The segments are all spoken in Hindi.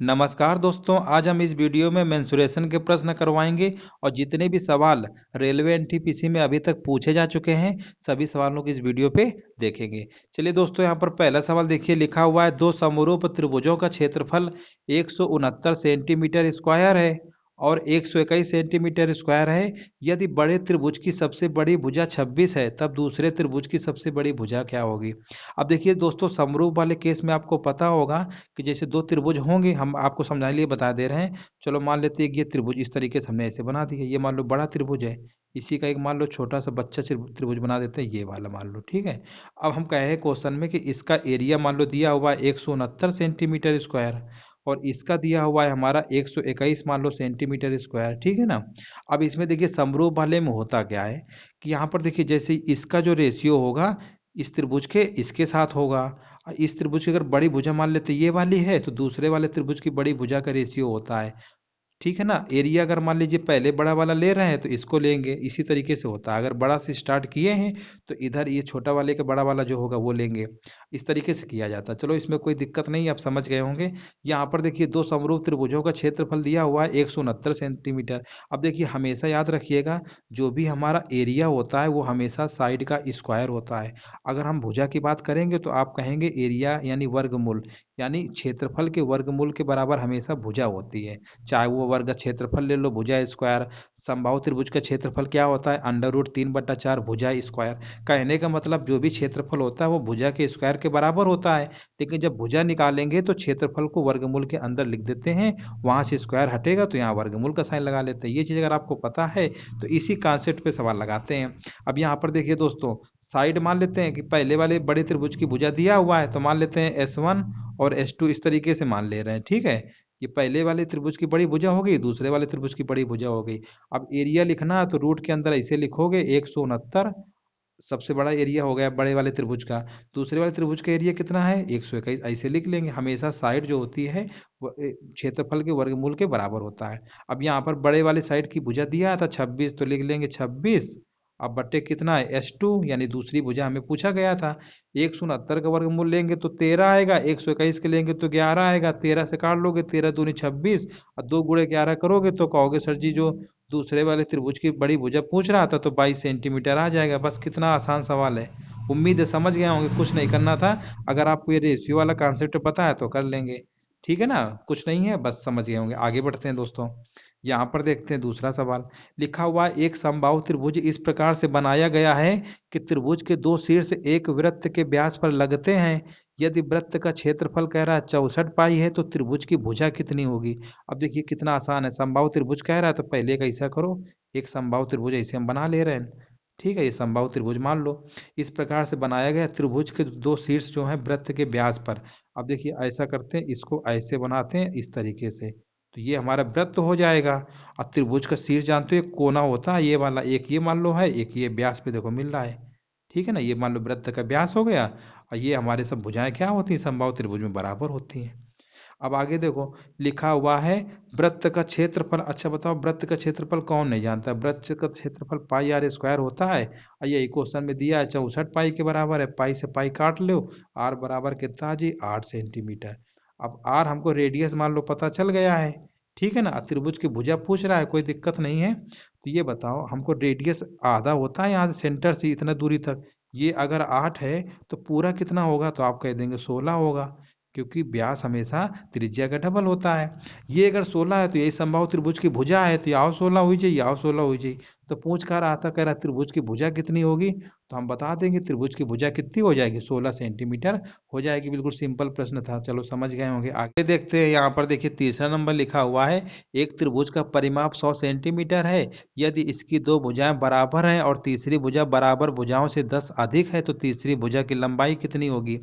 नमस्कार दोस्तों, आज हम इस वीडियो में मेंसुरेशन के प्रश्न करवाएंगे और जितने भी सवाल रेलवे एनटीपीसी में अभी तक पूछे जा चुके हैं सभी सवालों को इस वीडियो पे देखेंगे। चलिए दोस्तों, यहाँ पर पहला सवाल देखिए, लिखा हुआ है दो समरूप त्रिभुजों का क्षेत्रफल 169 सेंटीमीटर स्क्वायर है और 121 सेंटीमीटर स्क्वायर है। यदि बड़े त्रिभुज की सबसे बड़ी भुजा 26 है तब दूसरे त्रिभुज की सबसे बड़ी भुजा क्या होगी। अब देखिए दोस्तों, समरूप वाले केस में आपको पता होगा कि जैसे दो त्रिभुज होंगे, हम आपको समझाने के लिए बता दे रहे हैं। चलो मान लेते हैं कि ये त्रिभुज इस तरीके से हमने ऐसे बना दिया, ये मान लो बड़ा त्रिभुज है, इसी का एक मान लो छोटा सा बच्चा त्रिभुज बना देते हैं, ये वाला मान लो, ठीक है। अब हम कहे हैं क्वेश्चन में कि इसका एरिया मान लो दिया हुआ है 169 सेंटीमीटर स्क्वायर और इसका दिया हुआ है हमारा 121 मान लो सेंटीमीटर स्क्वायर, ठीक है ना। अब इसमें देखिए समरूप वाले में होता क्या है कि यहाँ पर देखिए जैसे इसका जो रेशियो होगा इस त्रिभुज के इसके साथ होगा। इस त्रिभुज की अगर बड़ी भुजा मान लेते ये वाली है तो दूसरे वाले त्रिभुज की बड़ी भुजा का रेशियो होता है, ठीक है ना। एरिया अगर मान लीजिए पहले बड़ा वाला ले रहे हैं तो इसको लेंगे, इसी तरीके से होता है। अगर बड़ा से स्टार्ट किए हैं तो इधर ये छोटा वाले का बड़ा वाला जो होगा वो लेंगे, इस तरीके से किया जाता है। चलो इसमें कोई दिक्कत नहीं, आप समझ गए होंगे। यहाँ पर देखिए दो समरूप त्रिभुजों का क्षेत्रफल दिया हुआ है 169 सेंटीमीटर। अब देखिए हमेशा याद रखिएगा, जो भी हमारा एरिया होता है वो हमेशा साइड का स्क्वायर होता है। अगर हम भुजा की बात करेंगे तो आप कहेंगे एरिया यानी वर्गमूल, यानी क्षेत्रफल के वर्गमूल के बराबर हमेशा भुजा होती है। चाहे वो वर्ग क्षेत्रफल ले लो, भुजा स्क्वायर। समबाहु त्रिभुज का क्षेत्रफल क्या होता है, √3/4 भुजा स्क्वायर। कहने का मतलब जो भी क्षेत्रफल होता है वो भुजा के स्क्वायर के बराबर होता है। लेकिन जब भुजा निकालेंगे तो क्षेत्रफल को वर्गमूल के अंदर लिख देते हैं, वहां से स्क्वायर हटेगा तो यहाँ वर्गमूल का साइन लगा लेते हैं। ये चीज अगर आपको पता है तो इसी कॉन्सेप्ट पे सवाल लगाते हैं। अब यहाँ पर देखिए दोस्तों, साइड मान लेते हैं कि पहले वाले बड़े त्रिभुज की भुजा दिया हुआ है तो मान लेते हैं S1 और S2, इस तरीके से मान ले रहे हैं, ठीक है। ये पहले वाले त्रिभुज की बड़ी भुजा हो गई, दूसरे वाले त्रिभुज की बड़ी भुजा हो गई। अब एरिया लिखना है तो रूट के अंदर ऐसे लिखोगे 169 सबसे बड़ा एरिया हो गया बड़े वाले त्रिभुज का। दूसरे वाले त्रिभुज का एरिया कितना है 121, ऐसे लिख लेंगे। हमेशा साइड जो होती है वो क्षेत्रफल के वर्गमूल के बराबर होता है। अब यहाँ पर बड़े वाले साइड की भुजा दिया था 26 तो लिख लेंगे 26। अब बट्टे कितना है S2, यानी दूसरी भुजा हमें पूछा गया था। 169 का वर्गमूल लेंगे तो 13 आएगा, 121 के लेंगे तो 11 आएगा। 13 से काट लोगे, 13 दूनी 26 और 2 गुणे 11 करोगे तो कहोगे सर जी जो दूसरे वाले त्रिभुज की बड़ी भुजा पूछ रहा था तो 22 सेंटीमीटर आ जाएगा। बस कितना आसान सवाल है। उम्मीद है समझ गए होंगे, कुछ नहीं करना था। अगर आपको ये रेशियो वाला कॉन्सेप्ट पता है तो कर लेंगे, ठीक है ना। कुछ नहीं है, बस समझ गए होंगे। आगे बढ़ते हैं दोस्तों, यहाँ पर देखते हैं दूसरा सवाल। लिखा हुआ है एक समबाहु त्रिभुज इस प्रकार से बनाया गया है कि त्रिभुज के दो शीर्ष एक वृत्त के व्यास पर लगते हैं। यदि वृत्त का क्षेत्रफल कह रहा है 64 पाई है तो त्रिभुज की भुजा कितनी होगी। अब देखिए कितना आसान है, समबाहु त्रिभुज कह रहा है तो पहले एक ऐसा करो, एक समबाहु त्रिभुज ऐसे हम बना ले रहे हैं, ठीक है। ये समबाहु त्रिभुज मान लो इस प्रकार से बनाया गया त्रिभुज के दो शीर्ष जो है वृत्त के व्यास पर। अब देखिए ऐसा करते हैं, इसको ऐसे बनाते हैं इस तरीके से, तो ये हमारा वृत्त हो जाएगा। और त्रिभुज का शीर्ष जानते हो एक कोना होता है, ये वाला एक ये मान लो है, एक ये व्यास पे देखो मिल रहा है, ठीक है ना। ये मान लो वृत्त का व्यास हो गया और ये हमारे सब भुजाएं क्या होती हैं, समबाहु त्रिभुज में बराबर होती हैं। अब आगे देखो, लिखा हुआ है वृत्त का क्षेत्रफल। अच्छा बताओ, वृत्त का क्षेत्रफल कौन नहीं जानता। वृत्त का क्षेत्रफल पाई आर स्क्वायर होता है और ये क्वेश्चन में दिया है 64 पाई के बराबर है। पाई से पाई काट लो, आर बराबर कितना जी 8 सेंटीमीटर। अब आर हमको रेडियस मान लो पता चल गया है, ठीक है ना। त्रिभुज की भुजा पूछ रहा है, कोई दिक्कत नहीं है। तो ये बताओ हमको रेडियस आधा होता है यहाँ से सेंटर से इतना दूरी तक, ये अगर 8 है तो पूरा कितना होगा, तो आप कह देंगे 16 होगा, क्योंकि व्यास हमेशा त्रिज्या का डबल होता है। ये अगर 16 है तो यही समबाहु त्रिभुज की भुजा है, तो यहाँ 16 हुई जाए, यहाँ 16 हुई जाए। तो पूछ कर रहा था, कह रहा त्रिभुज की भुजा कितनी होगी, तो हम बता देंगे त्रिभुज की भुजा कितनी हो जाएगी, 16 सेंटीमीटर हो जाएगी। बिल्कुल सिंपल प्रश्न था, चलो समझ गए होंगे। आगे देखते हैं, यहाँ पर देखिए तीसरा नंबर लिखा हुआ है एक त्रिभुज का परिमाप 100 सेंटीमीटर है। यदि इसकी दो भुजाएं बराबर हैं और तीसरी भुजा बराबर भुजाओं से 10 अधिक है तो तीसरी भुजा की लंबाई कितनी होगी।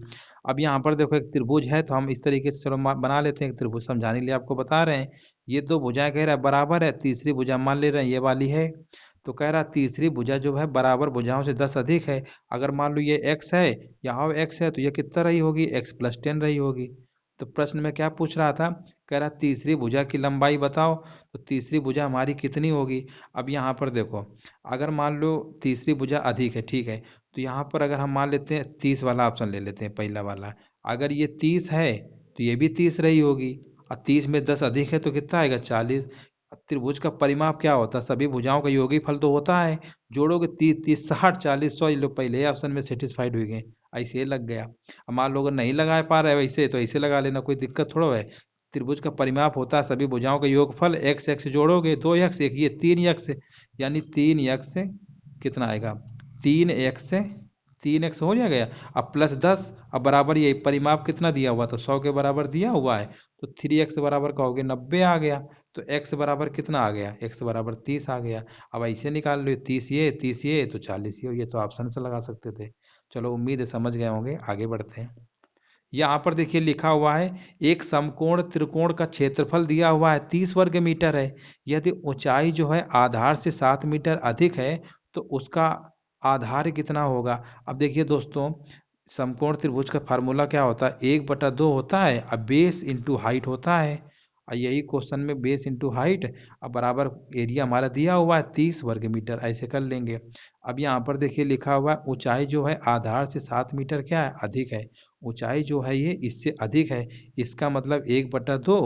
अब यहाँ पर देखो एक त्रिभुज है तो हम इस तरीके से चलो बना लेते हैं। एक त्रिभुज समझाने के लिए आपको बता रहे हैं, ये दो भुजाएं कह रहा है बराबर है, तीसरी भुजा मान ले रहे हैं ये वाली है। तो कह रहा तीसरी भुजा जो है बराबर भुजाओं से 10 अधिक है। अगर मान लो ये x है, यहाँ x है, तो ये कितना रही होगी, x+10 रही होगी। तो प्रश्न में क्या पूछ रहा था, कह रहा तीसरी भुजा की लंबाई बताओ, तो तीसरी भुजा हमारी कितनी होगी। अब यहाँ पर देखो, अगर मान लो तीसरी भुजा अधिक है, ठीक है, तो यहाँ पर अगर हम मान लेते हैं 30 वाला ऑप्शन ले लेते हैं, पहला वाला। अगर ये 30 है तो ये भी 30 रही होगी। और 30 में 10 अधिक है तो कितना आएगा 40। त्रिभुज का परिमाप क्या होता है, सभी भुजाओं का योगफल तो होता है। जोड़ोगे 30 30 60 40 100, ये लोग पहले ऑप्शन में सेटिस्फाइड हुए गए, ऐसे लग गया। अब मान लो अगर नहीं लगा पा रहे वैसे तो ऐसे लगा लेना, कोई दिक्कत थोड़ा है। त्रिभुज का परिमाप होता है सभी भुजाओं का योगफल, एक्स एक्स जोड़ोगे 2 एक्स, एक ये 3 एक्स, यानी 3 एक्स कितना आएगा 3 एक्स, 3 एक्स हो जाएगा। अब प्लस 10, अब बराबर ये परिमाप कितना दिया हुआ था 100 के बराबर दिया हुआ है, तो 3 एक्स बराबर कहोगे 90 आ गया। तो एक्स बराबर कितना आ गया, एक्स बराबर 30 आ गया। अब ऐसे निकाल लो 30 ये तो 40 ये तो ऑप्शन से लगा सकते थे। चलो उम्मीद है समझ गए होंगे, आगे बढ़ते हैं। यहाँ पर देखिए लिखा हुआ है एक समकोण त्रिकोण का क्षेत्रफल दिया हुआ है 30 वर्ग मीटर है। यदि ऊंचाई जो है आधार से 7 मीटर अधिक है तो उसका आधार कितना होगा। अब देखिए दोस्तों, समकोण त्रिभुज का फार्मूला क्या होता है, 1/2 होता है, अब बेस इंटू हाइट होता है। और यही क्वेश्चन में बेस इंटू हाइट, अब बराबर एरिया हमारा दिया हुआ है 30 वर्ग मीटर, ऐसे कर लेंगे। अब यहाँ पर देखिए लिखा हुआ है ऊंचाई जो है आधार से 7 मीटर क्या है अधिक है। ऊंचाई जो है ये इससे अधिक है, इसका मतलब 1/2।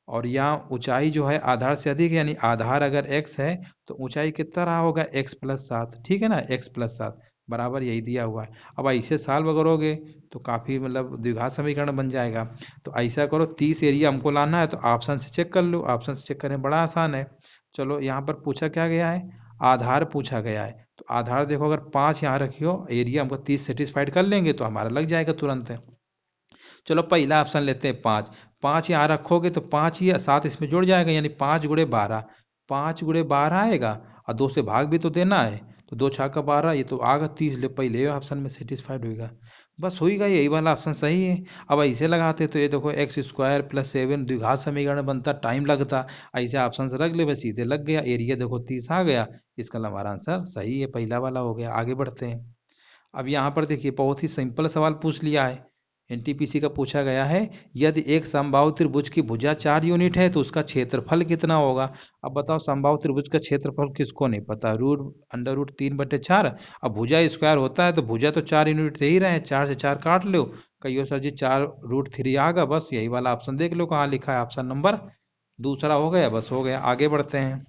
और यहाँ ऊंचाई जो है आधार से अधिक है, यानी आधार अगर x है तो ऊंचाई कितना रहा होगा x+7, ठीक है ना, x+7 बराबर यही दिया हुआ है। अब ऐसे सॉल्व करोगे तो काफ़ी मतलब द्विघात समीकरण बन जाएगा। तो ऐसा करो 30 एरिया हमको लाना है तो ऑप्शन से चेक कर लो, ऑप्शन से चेक करने बड़ा आसान है। चलो यहाँ पर पूछा क्या गया है, आधार पूछा गया है। तो आधार देखो अगर 5 यहाँ रखियो, एरिया हमको 30 सेटिस्फाइड कर लेंगे तो हमारा लग जाएगा तुरंत है। चलो पहला ऑप्शन लेते हैं 5, 5 यहाँ रखोगे तो 5 ही 7 इसमें जुड़ जाएगा, यानी 5 × 12, 5 × 12 आएगा। और 2 से भाग भी तो देना है, तो 2×6 = 12, ये तो आगा 30, ले पहले ऑप्शन में सेटिस्फाइड होगा, बस होगा यही वाला ऑप्शन सही है। अब ऐसे लगाते तो ये देखो x² + 7 द्विघात समीकरण बनता, टाइम लगता, ऐसे ऑप्शन से रख ले बस सीधे लग गया, एरिया देखो 30 आ गया। इसका हमारा आंसर सही है, पहला वाला हो गया। आगे बढ़ते हैं। अब यहाँ पर देखिए बहुत ही सिंपल सवाल पूछ लिया है, एनटीपीसी का पूछा गया है यदि एक समबाहु त्रिभुज की भुजा 4 यूनिट है तो उसका क्षेत्रफल कितना होगा। अब बताओ समबाहु त्रिभुज का क्षेत्रफल किसको नहीं पता, √3/4। अब भुजा स्क्वायर होता है तो भुजा तो 4 यूनिट दे ही रहे हैं, 4 से 4 काट लो, कहियो सर जी 4√3 आगा, बस यही वाला ऑप्शन देख लो कहाँ लिखा है, ऑप्शन नंबर दूसरा हो गया, बस हो गया। आगे बढ़ते हैं।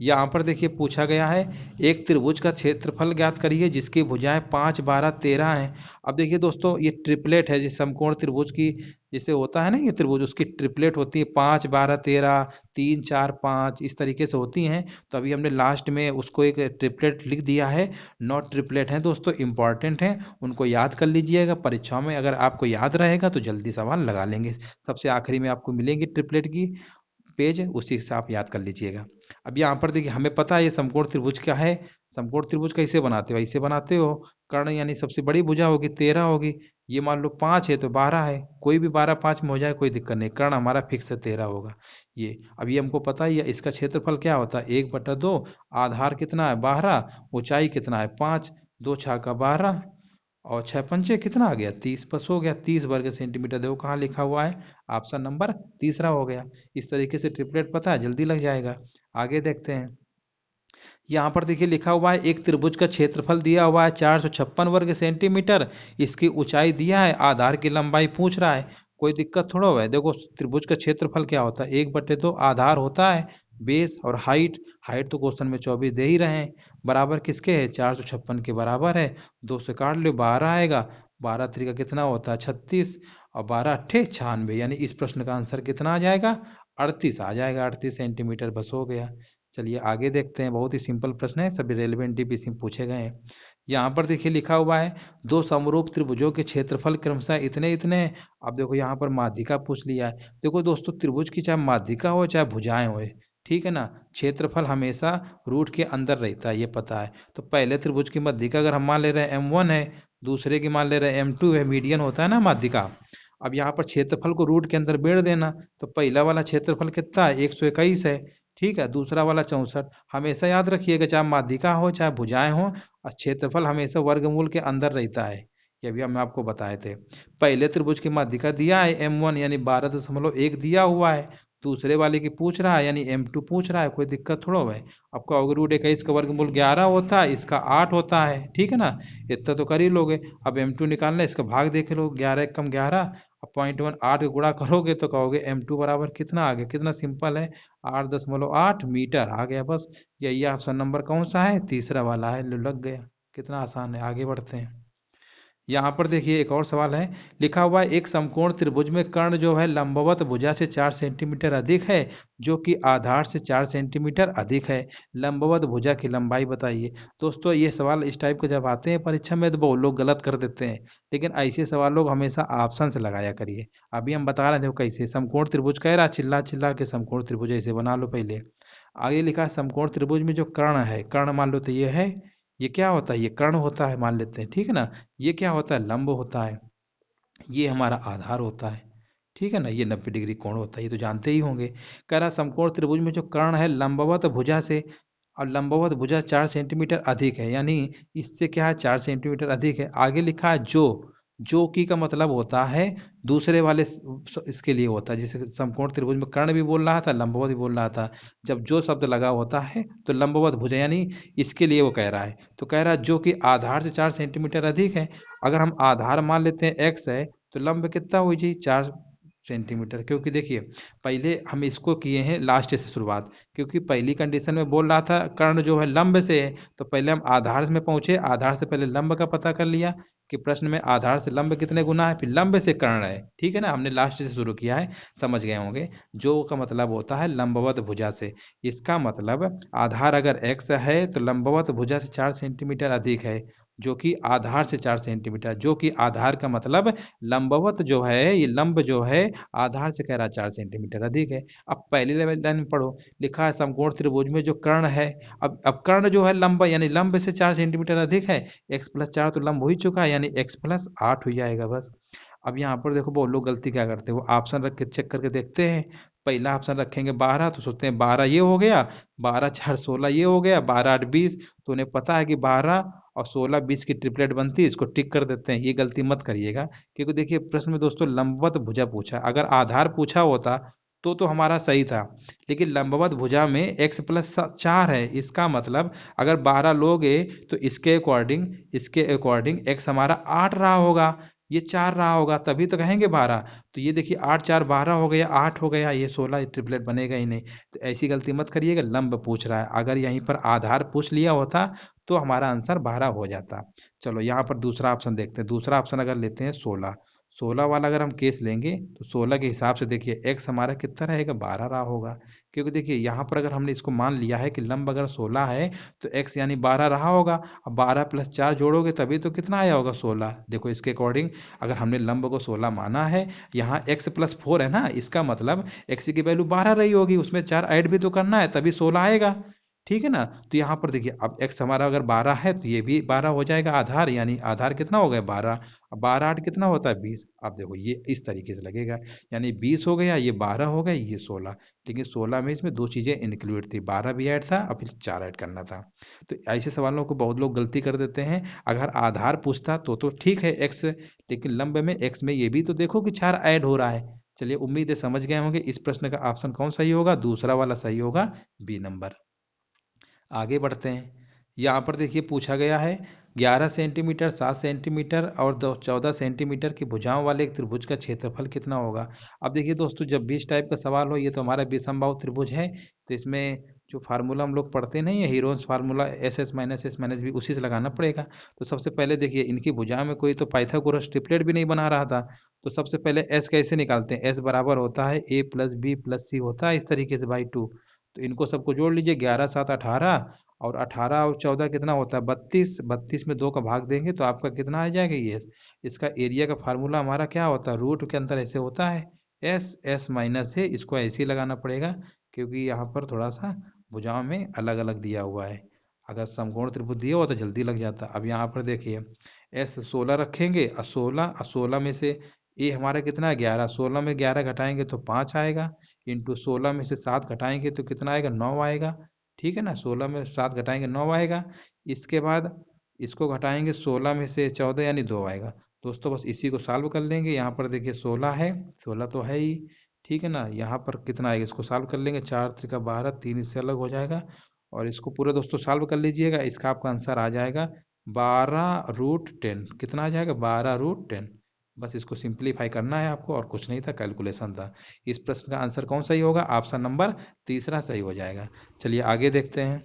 यहाँ पर देखिए पूछा गया है एक त्रिभुज का क्षेत्रफल ज्ञात करिए जिसकी भुजाएं 5 12 13 हैं। अब देखिए दोस्तों ये ट्रिपलेट है, जिस समकोण त्रिभुज की जिसे होता है ना ये त्रिभुज, उसकी ट्रिपलेट होती है 5 12 13 3 4 5 इस तरीके से होती हैं। तो अभी हमने लास्ट में उसको एक ट्रिपलेट लिख दिया है, 9 ट्रिपलेट हैं दोस्तों, इंपॉर्टेंट हैं, उनको याद कर लीजिएगा। परीक्षाओं में अगर आपको याद रहेगा तो जल्दी सवाल लगा लेंगे। सबसे आखिरी में आपको मिलेंगी ट्रिपलेट की पेज, उसी से आप याद कर लीजिएगा। अब यहाँ पर देखिए हमें पता है ये समकोण त्रिभुज क्या है, समकोण त्रिभुज कैसे बनाते हो, ऐसे बनाते हो, कर्ण यानी सबसे बड़ी भुजा होगी 13 होगी, ये मान लो 5 है तो 12 है, कोई भी 12 5 में हो जाए कोई दिक्कत नहीं, कर्ण हमारा फिक्स है 13 होगा। ये अब ये हमको पता ही है, इसका क्षेत्रफल क्या होता है 1/2, आधार कितना है 12, ऊंचाई कितना है 5, 2×6 = 12 और 6×5 कितना आ गया 30, बस हो गया 30 वर्ग सेंटीमीटर। देखो कहाँ लिखा हुआ है, ऑप्शन नंबर तीसरा हो गया। इस तरीके से ट्रिपलेट पता है जल्दी लग जाएगा। आगे देखते हैं। यहाँ पर देखिए लिखा हुआ है एक त्रिभुज का क्षेत्रफल दिया हुआ है 456 वर्ग सेंटीमीटर, इसकी ऊंचाई दिया है, आधार की लंबाई पूछ रहा है, कोई दिक्कत थोड़ा हुआ है। देखो त्रिभुज का क्षेत्रफल क्या होता है 1/2, आधार होता है, बेस और हाइट, हाइट तो क्वेश्चन में 24 दे ही रहे हैं, बराबर किसके है 456 के बराबर है, 2 से काट लो 12 आएगा, 12 3 कितना होता है 36, और 12 8 96, यानी इस प्रश्न का आंसर कितना आ जाएगा 38 आ जाएगा, 38 सेंटीमीटर, बस हो गया। चलिए आगे देखते हैं, बहुत ही सिंपल प्रश्न है, सभी रेलिवेंट डीपीसी में पूछे गए हैं। यहाँ पर देखिए लिखा हुआ है दो समरूप त्रिभुजों के क्षेत्रफल क्रमशः इतने इतने हैं। अब देखो यहाँ पर माध्यिका पूछ लिया है। देखो दोस्तों त्रिभुज की चाहे माध्यिका हो चाहे भुजाएं हो, ठीक है ना, क्षेत्रफल हमेशा रूट के अंदर रहता है, ये पता है। तो पहले त्रिभुज की माध्यिका अगर हम मान ले रहे हैं M1 है, दूसरे की मान ले रहे हैं M2 है, मीडियन होता है ना माध्यिका। अब यहाँ पर क्षेत्रफल को रूट के अंदर बेड़ देना, तो पहला वाला क्षेत्रफल कितना है 121 है, ठीक है, दूसरा वाला 64। हमेशा याद रखिएगा चाहे माध्यिका हो चाहे भुजाएं हो, क्षेत्रफल हमेशा वर्गमूल के अंदर रहता है, ये भी हम आपको बताए थे। पहले त्रिभुज की माध्यिका दिया है M1 यानी 12.1 दिया हुआ है, दूसरे वाले की पूछ रहा है यानी M2 पूछ रहा है, कोई दिक्कत थोड़ा है। आपका √21 का वर्गमूल 11 होता है, इसका 8 होता है, ठीक है ना, इतना तो कर ही लोगे। अब M2 निकालना है, इसका भाग देख लो, 11 × 11 अब 0.1 8 गुणा करोगे तो कहोगे m2 बराबर कितना आ गया, कितना सिंपल है, 8.8 मीटर आ गया बस। यही ऑप्शन नंबर कौन सा है, तीसरा वाला है, लो लग गया। कितना आसान है, आगे बढ़ते हैं। यहाँ पर देखिए एक और सवाल है, लिखा हुआ है एक समकोण त्रिभुज में कर्ण जो है लंबवत भुजा से 4 सेंटीमीटर अधिक है, जो कि आधार से 4 सेंटीमीटर अधिक है, लंबवत भुजा की लंबाई बताइए। दोस्तों ये सवाल इस टाइप के जब आते हैं परीक्षा में तो बहुत लोग गलत कर देते हैं, लेकिन ऐसे सवाल लोग हमेशा ऑप्शन से लगाया करिए। अभी हम बता रहे थे कैसे समकोण त्रिभुज कह रहा, चिल्ला चिल्ला के समकोण त्रिभुज ऐसे बना लो पहले। आगे लिखा है समकोण त्रिभुज में जो कर्ण है, कर्ण मान लो तो ये है, ये क्या होता है, ये कर्ण होता है मान लेते हैं, ठीक है ना। ये क्या होता है, लंब होता है, ये हमारा आधार होता है, ठीक है ना। ये 90 डिग्री कोण होता है, ये तो जानते ही होंगे। कह रहा समकोण त्रिभुज में जो कर्ण है लंबवत भुजा से, और लंबवत भुजा 4 सेंटीमीटर अधिक है, यानी इससे क्या है 4 सेंटीमीटर अधिक है। आगे लिखा है जो की का मतलब होता है दूसरे वाले इसके लिए होता है, जैसे समकोण त्रिभुज में कर्ण भी बोल रहा था, लंबवत भी बोल रहा था। जब जो शब्द लगा होता है तो लंबवत भुजा यानी इसके लिए वो कह रहा है। तो कह रहा है जो कि आधार से 4 सेंटीमीटर अधिक है। अगर हम आधार मान लेते हैं एक्स है, तो लंब कितना हुई जी, 4 सेंटीमीटर। क्योंकि देखिए पहले हम इसको किए हैं लास्ट से शुरुआत, क्योंकि पहली कंडीशन में बोल रहा था कर्ण जो है लंब से है, तो पहले हम आधार में पहुंचे, आधार से पहले लंब का पता कर लिया कि प्रश्न में आधार से लंब कितने गुना है, फिर लंब से कर्ण है, ठीक है ना। हमने लास्ट से शुरू किया है, समझ गए होंगे। जो का मतलब होता है लंबवत भुजा से, इसका मतलब आधार अगर x है तो लंबवत भुजा से 4 सेंटीमीटर अधिक है, जो कि आधार से 4 सेंटीमीटर, जो कि आधार का मतलब लंबवत जो है, ये लंब जो है आधार से कह रहा 4 सेंटीमीटर अधिक है। अब पहली लाइन में पढ़ो, लिखा है समकोण त्रिभुज में जो कर्ण है, अब कर्ण जो है लंब यानी लंब से 4 सेंटीमीटर अधिक है, x प्लस 4 तो लंब हो ही चुका है, यानी x प्लस 8 हो जाएगा बस। अब यहाँ पर देखो बहुत लोग गलती क्या करते हैं, वो ऑप्शन रख के चेक करके देखते हैं। पहला ऑप्शन रखेंगे 12 तो सोचते हैं 12 ये हो गया, 12 4 16 ये हो गया, 12 8 20, तो उन्हें पता है कि 12 और 16 20 की ट्रिपलेट बनती है, इसको टिक कर देते हैं। ये गलती मत करिएगा, क्योंकि देखिए प्रश्न में दोस्तों लंबवत भुजा पूछा, अगर आधार पूछा होता तो हमारा सही था, लेकिन लंबवत भुजा में x प्लस 4 है, इसका मतलब अगर 12 लोगे तो इसके अकॉर्डिंग x हमारा 8 रहा होगा, ये 4 रहा होगा, तभी तो कहेंगे 12। तो ये देखिए 8 4 12 हो गया, 8 हो गया, ये 16 ट्रिपलेट बनेगा ही नहीं। तो ऐसी गलती मत करिएगा, लंब पूछ रहा है, अगर यहीं पर आधार पूछ लिया होता तो हमारा आंसर 12 हो जाता। चलो यहाँ पर दूसरा ऑप्शन देखते हैं। दूसरा ऑप्शन अगर लेते हैं 16, 16 वाला अगर हम केस लेंगे तो 16 के हिसाब से देखिए x हमारा कितना रहेगा, 12 रहा होगा। क्योंकि देखिए यहाँ पर अगर हमने इसको मान लिया है कि लंब अगर 16 है तो x यानी 12 रहा होगा। अब 12 प्लस 4 जोड़ोगे तभी तो कितना आया होगा, 16। देखो इसके अकॉर्डिंग अगर हमने लंब को 16 माना है, यहाँ x प्लस 4 है ना, इसका मतलब x की वैल्यू 12 रही होगी, उसमें 4 ऐड भी तो करना है तभी 16 आएगा, ठीक है ना। तो यहाँ पर देखिए अब x हमारा अगर 12 है तो ये भी 12 हो जाएगा आधार, यानी आधार कितना हो गया 12। अब 12 8 कितना होता है 20। अब देखो ये इस तरीके से लगेगा, यानी 20 हो गया, ये 12 हो गया, ये 16, लेकिन 16 में इसमें दो चीजें इंक्लूड थी, 12 भी ऐड था और फिर 4 ऐड करना था। तो ऐसे सवालों को बहुत लोग गलती कर देते हैं। अगर आधार पूछता तो ठीक है x, लेकिन लंब में x में ये भी तो देखो कि 4 ऐड हो रहा है। चलिए उम्मीद है समझ गए होंगे, इस प्रश्न का ऑप्शन कौन सही होगा, दूसरा वाला सही होगा, बी नंबर। आगे बढ़ते हैं। यहाँ पर देखिए पूछा गया है 11 सेंटीमीटर, 7 सेंटीमीटर और 14 सेंटीमीटर की भुजाओं वाले एक त्रिभुज का क्षेत्रफल कितना होगा। अब देखिए दोस्तों जब भी इस टाइप का सवाल हो, ये तो हमारा विषमबाहु त्रिभुज है, तो इसमें जो फार्मूला हम लोग पढ़ते नहीं है, Heron's formula S S minus B, उसी से लगाना पड़ेगा। तो सबसे पहले देखिए इनकी भुजाओं में कोई तो पाइथागोरस ट्रिपलेट भी नहीं बना रहा था, तो सबसे पहले एस कैसे निकालते हैं, एस बराबर होता है ए प्लस बी प्लस सी होता है इस तरीके से बाई 2। तो इनको सबको जोड़ लीजिए, 11 7 18, और 18 और 14 कितना होता है 32, 32 में 2 का भाग देंगे तो आपका कितना आ जाएगा, ये इसका एरिया का फार्मूला हमारा क्या होता है, रूट के अंदर ऐसे होता है एस एस माइनस है, इसको ऐसे ही लगाना पड़ेगा, क्योंकि यहाँ पर थोड़ा सा भुजाओं में अलग अलग दिया हुआ है। अगर समकोण त्रिभुज दिया हुआ तो जल्दी लग जाता। अब यहाँ पर देखिए एस 16 रखेंगे, और 16 में से ए हमारा कितना है 11, 16 में 11 घटाएंगे तो 5 आएगा, इंटू 16 में से 7 घटाएंगे तो कितना आएगा 9 आएगा, ठीक है ना। 16 में 7 घटाएंगे 9 आएगा, इसके बाद इसको घटाएंगे 16 में से 14 यानी 2 आएगा। दोस्तों बस इसी को सॉल्व कर लेंगे, यहाँ पर देखिए 16 है, 16 तो है ही, ठीक है ना। यहाँ पर कितना आएगा, इसको सॉल्व कर लेंगे, 4 त्रिका 12, 3 इससे अलग हो जाएगा, और इसको पूरा दोस्तों सॉल्व कर लीजिएगा, इसका आपका आंसर आ जाएगा 12 रूट 10। कितना आ जाएगा 12 रूट 10। बस इसको सिंप्लीफाई करना है आपको, और कुछ नहीं था, कैलकुलेशन था। इस प्रश्न का आंसर कौन सही होगा? ऑप्शन नंबर तीसरा सही हो जाएगा। चलिए आगे देखते हैं।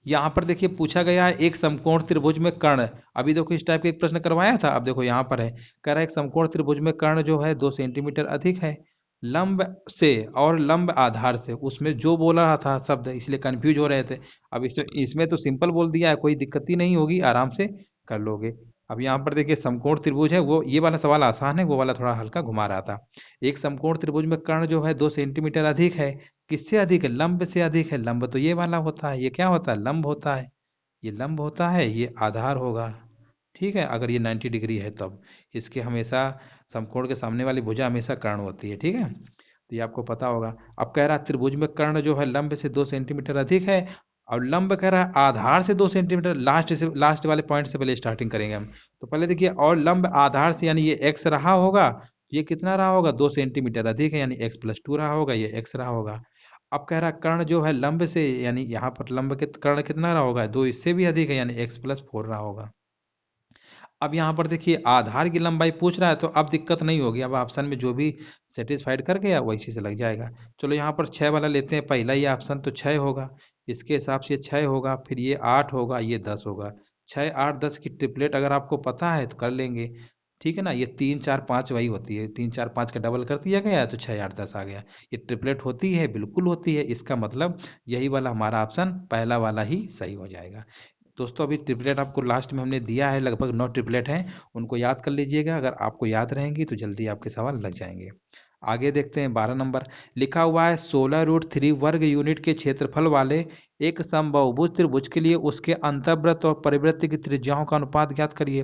यहाँ पर देखिए पूछा गया है एक समकोण त्रिभुज में कर्ण। अभी देखो इस टाइप का एक प्रश्न करवाया था, अब देखो यहाँ पर है, कह रहा है एक समकोण त्रिभुज में कर्ण जो है 2 सेंटीमीटर अधिक है लंब से और लंब आधार से। उसमें जो बोला रहा था शब्द, इसलिए कंफ्यूज हो रहे थे। अब इसमें तो सिंपल बोल दिया है, कोई दिक्कत ही नहीं होगी, आराम से कर लोगे। अब यहाँ पर देखिए समकोण त्रिभुज है, वो ये वाला सवाल आसान है, वो वाला थोड़ा हल्का घुमा रहा था। एक समकोण त्रिभुज में कर्ण जो है 2 सेंटीमीटर अधिक है। किससे अधिक है? लंब से अधिक है। लंब तो ये वाला होता है, ये क्या होता है? लंब होता है। ये लंब होता है, ये आधार होगा। ठीक है, अगर ये 90 डिग्री है तब इसके हमेशा समकोण के सामने वाली भुजा हमेशा कर्ण होती है। ठीक है, तो ये आपको पता होगा। अब कह रहा है त्रिभुज में कर्ण जो है लंब से 2 सेंटीमीटर अधिक है, और लंब कह रहा है आधार से 2 सेंटीमीटर। लास्ट वाले पॉइंट से पहले स्टार्टिंग करेंगे हम। तो पहले देखिए, और लंब आधार से यानी ये एक्स रहा होगा, ये कितना रहा होगा? 2 सेंटीमीटर अधिक है, यानी x+2 रहा होगा, ये x रहा होगा। अब कह रहा है कर्ण जो है लंब से, यानी यहाँ पर लंब के कर्ण कितना रहा होगा? 2 इससे भी अधिक है, यानी x+4 रहा होगा। अब यहाँ पर देखिए आधार की लंबाई पूछ रहा है, तो अब दिक्कत नहीं होगी। अब ऑप्शन में जो भी सेटिस्फाइड कर गया वैसी से लग जाएगा। चलो यहाँ पर 6 वाला लेते हैं, पहला ही ऑप्शन तो 6 होगा, इसके हिसाब से 6 होगा, फिर ये 8 होगा, ये 10 होगा। 6 8 10 की ट्रिपलेट अगर आपको पता है तो कर लेंगे। ठीक है ना, ये 3 4 5 वही होती है, 3 4 5 का डबल कर दिया गया तो 6 8 10 आ गया। ये ट्रिपलेट होती है, बिल्कुल होती है। इसका मतलब यही वाला हमारा ऑप्शन पहला वाला ही सही हो जाएगा। दोस्तों अभी ट्रिपलेट आपको लास्ट में हमने दिया है, लगभग 9 ट्रिपलेट हैं, उनको याद कर लीजिएगा। अगर आपको याद रहेंगी तो जल्दी आपके सवाल लग जाएंगे। आगे देखते हैं 12 नंबर। लिखा हुआ है 16√3 वर्ग यूनिट के क्षेत्रफल वाले एक समबाहुभुज त्रिभुज के लिए उसके अंतर्वृत्त और परिवृत्त की त्रिज्याओं का अनुपात ज्ञात करिए।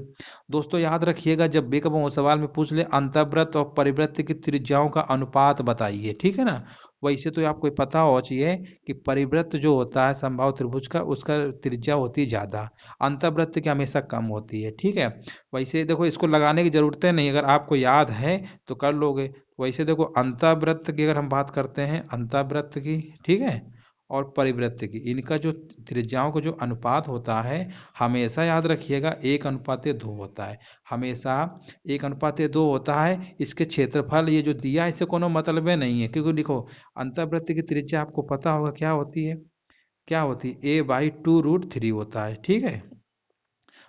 दोस्तों याद रखिएगा, जब भी कभी वो सवाल में पूछ ले अंतर्वृत्त और परिवृत्त की त्रिज्याओं का अनुपात बताइए। ठीक है ना, वैसे तो आपको पता होना चाहिए कि परिवृत्त जो होता है समबाहु त्रिभुज का, उसका त्रिज्या होती है ज़्यादा, अंतर्वृत्त की हमेशा कम होती है। ठीक है, वैसे देखो इसको लगाने की ज़रूरत नहीं, अगर आपको याद है तो कर लोगे। वैसे देखो अंतर्वृत्त की अगर हम बात करते हैं, अंतर्वृत्त की, ठीक है, और परिवृत्त की, इनका जो त्रिज्याओं का जो अनुपात होता है, हमेशा याद रखिएगा 1:2 होता है। हमेशा 1:2 होता है। इसके क्षेत्रफल ये जो दिया है इससे कोनो मतलब नहीं है, क्योंकि देखो अंतर्वृत्त की त्रिज्या आपको पता होगा क्या होती है? क्या होती है? a/2√3 होता है। ठीक है,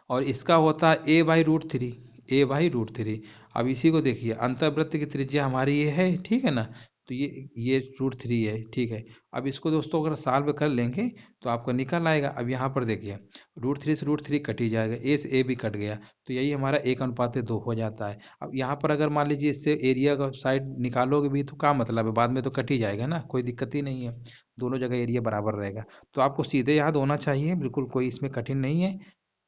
और इसका होता है a/√3, a/√3। अब इसी को देखिए, अंतर्वृत्त की त्रिज्या हमारी ये है, ठीक है ना, तो ये √3 है। ठीक है, अब इसको दोस्तों अगर सॉल्व कर लेंगे तो आपको निकल आएगा। अब यहाँ पर देखिए √3 से √3 कट ही जाएगा, ए से ए भी कट गया, तो यही हमारा 1:2 हो जाता है। अब यहाँ पर अगर मान लीजिए इससे एरिया का साइड निकालोगे भी तो क्या मतलब है, बाद में तो कट ही जाएगा ना, कोई दिक्कत ही नहीं है, दोनों जगह एरिया बराबर रहेगा। तो आपको सीधे याद होना चाहिए, बिल्कुल कोई इसमें कठिन नहीं है।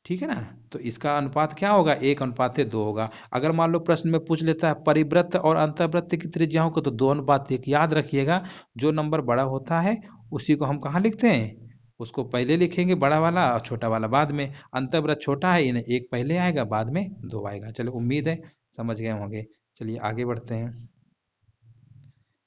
ठीक है ना, तो इसका अनुपात क्या होगा? 1:2 होगा। अगर मान लो प्रश्न में पूछ लेता है परिवृत्त और अंतर्वृत्त की त्रिज्याओं को, तो 2:1 याद रखिएगा, जो नंबर बड़ा होता है उसी को हम कहाँ लिखते हैं? उसको पहले लिखेंगे बड़ा वाला, और छोटा वाला बाद में। अंतर्वृत्त छोटा है, इन्हें 1 पहले आएगा, बाद में 2 आएगा। चलो उम्मीद है समझ गए होंगे। चलिए आगे बढ़ते हैं।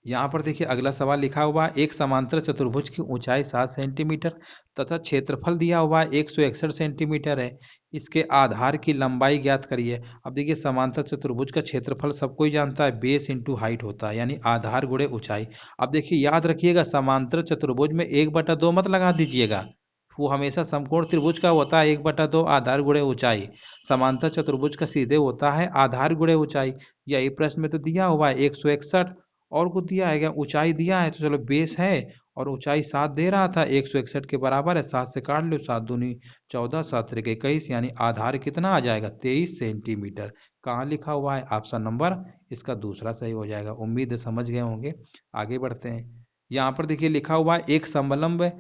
यहाँ पर देखिए अगला सवाल लिखा हुआ है एक समांतर चतुर्भुज की ऊंचाई 7 सेंटीमीटर तथा क्षेत्रफल दिया हुआ है 161 सेंटीमीटर है। इसके आधार की लंबाई ज्ञात करिए। अब देखिए समांतर चतुर्भुज का क्षेत्रफल सबको ही जानता है, बेस इंटू हाइट होता है, यानी आधार गुणे ऊंचाई। अब देखिए याद रखिएगा, समांतर चतुर्भुज में 1/2 मत लगा दीजिएगा, वो हमेशा समकोण त्रिभुज का होता है 1/2 आधार गुणे ऊंचाई। समांतर चतुर्भुज का सीधे होता है आधार गुणे ऊंचाई। यही प्रश्न में तो दिया हुआ है 161, और कुछ दिया है क्या? ऊंचाई दिया है, तो चलो बेस है, और ऊंचाई 7 दे रहा था, 161 के बराबर है, 7 से काट लो, 7 दूनी 14, 7 त्रिक 21, यानी आधार कितना आ जाएगा? 23 सेंटीमीटर। कहाँ लिखा हुआ है? ऑप्शन नंबर इसका दूसरा सही हो जाएगा। उम्मीद है समझ गए होंगे। आगे बढ़ते हैं। यहाँ पर देखिए लिखा हुआ है एक समलंब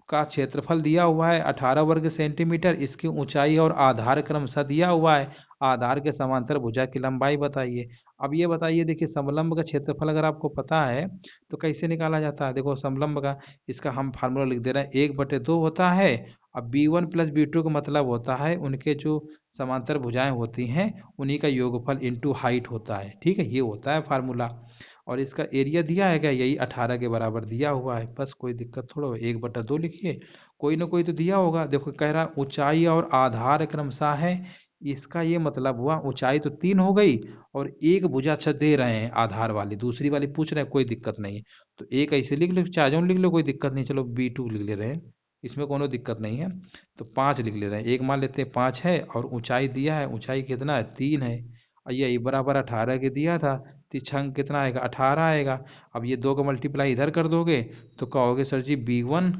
का क्षेत्रफल दिया हुआ है 18 वर्ग सेंटीमीटर, इसकी ऊंचाई और आधार क्रमशः दिया हुआ है। आधार के समांतर भुजा की लंबाई बताइए। अब ये बताइए, देखिए समलंब का क्षेत्रफल अगर आपको पता है तो कैसे निकाला जाता है? देखो समलंब का, इसका हम फार्मूला लिख दे रहे हैं, 1/2 होता है। अब b1 + b2 का मतलब होता है उनके जो समांतर भुजाएं होती हैं उन्हीं का योगफल इंटू हाइट होता है। ठीक है, ये होता है फार्मूला। और इसका एरिया दिया है क्या? यही 18 के बराबर दिया हुआ है, बस कोई दिक्कत थोड़ा, 1/2 लिखिए, कोई ना कोई तो दिया होगा। देखो कह रहा ऊंचाई और आधार क्रमशः है, इसका ये मतलब हुआ ऊंचाई तो 3 हो गई और एक भुजा अच्छा दे रहे हैं आधार वाली, दूसरी वाली पूछ रहे हैं, कोई दिक्कत नहीं है। तो एक ऐसे लिख लो, चाहे लिख लो, कोई दिक्कत नहीं, चलो B2 लिख ले रहे हैं, इसमें कोनो दिक्कत नहीं है। तो 5 लिख ले रहे हैं, एक मान लेते हैं 5 है और ऊंचाई दिया है, ऊंचाई कितना है 3 है, और ये बराबर 18 के दिया था, तो छंग कितना आएगा 18 आएगा। अब ये दो का मल्टीप्लाई इधर कर दोगे तो कहोगे सर जी B1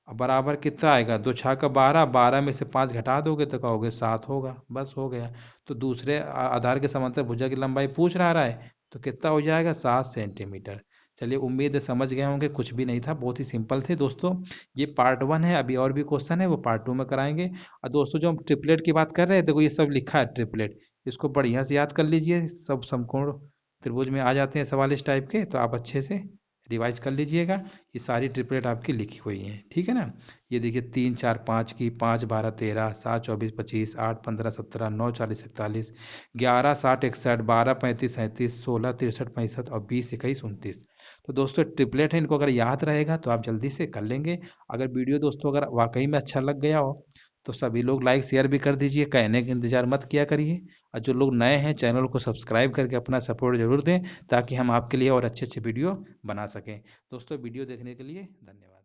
बराबर कितना आएगा, दो छः का 12, 12 में से 5 घटा दोगे तो कहोगे 7 होगा, बस हो गया। तो दूसरे आधार के समांतर भुजा की लंबाई पूछ रहा है तो कितना हो जाएगा 7 सेंटीमीटर। चलिए उम्मीद है समझ गए होंगे, कुछ भी नहीं था, बहुत ही सिंपल थे दोस्तों। ये पार्ट 1 है, अभी और भी क्वेश्चन है वो पार्ट 2 में कराएंगे। और दोस्तों जो हम ट्रिपलेट की बात कर रहे हैं, देखो ये सब लिखा है ट्रिपलेट, इसको बढ़िया से याद कर लीजिए, सब समकोण त्रिभुज में आ जाते हैं सवाल इस टाइप के, तो आप अच्छे से रिवाइज कर लीजिएगा। ये सारी ट्रिपलेट आपकी लिखी हुई हैं, ठीक है ना। ये देखिए 3 4 5 की, 5 12 13, 7 24 25, 8 15 17, 9 40 41, 11 60 61, 12 35 37, 16 63 65 और 20 21 29। तो दोस्तों ट्रिपलेट है, इनको अगर याद रहेगा तो आप जल्दी से कर लेंगे। अगर वीडियो दोस्तों अगर वाकई में अच्छा लग गया हो तो सभी लोग लाइक शेयर भी कर दीजिए, कहने का इंतजार मत किया करिए। और जो लोग नए हैं चैनल को सब्सक्राइब करके अपना सपोर्ट जरूर दें, ताकि हम आपके लिए और अच्छे अच्छे वीडियो बना सकें। दोस्तों वीडियो देखने के लिए धन्यवाद।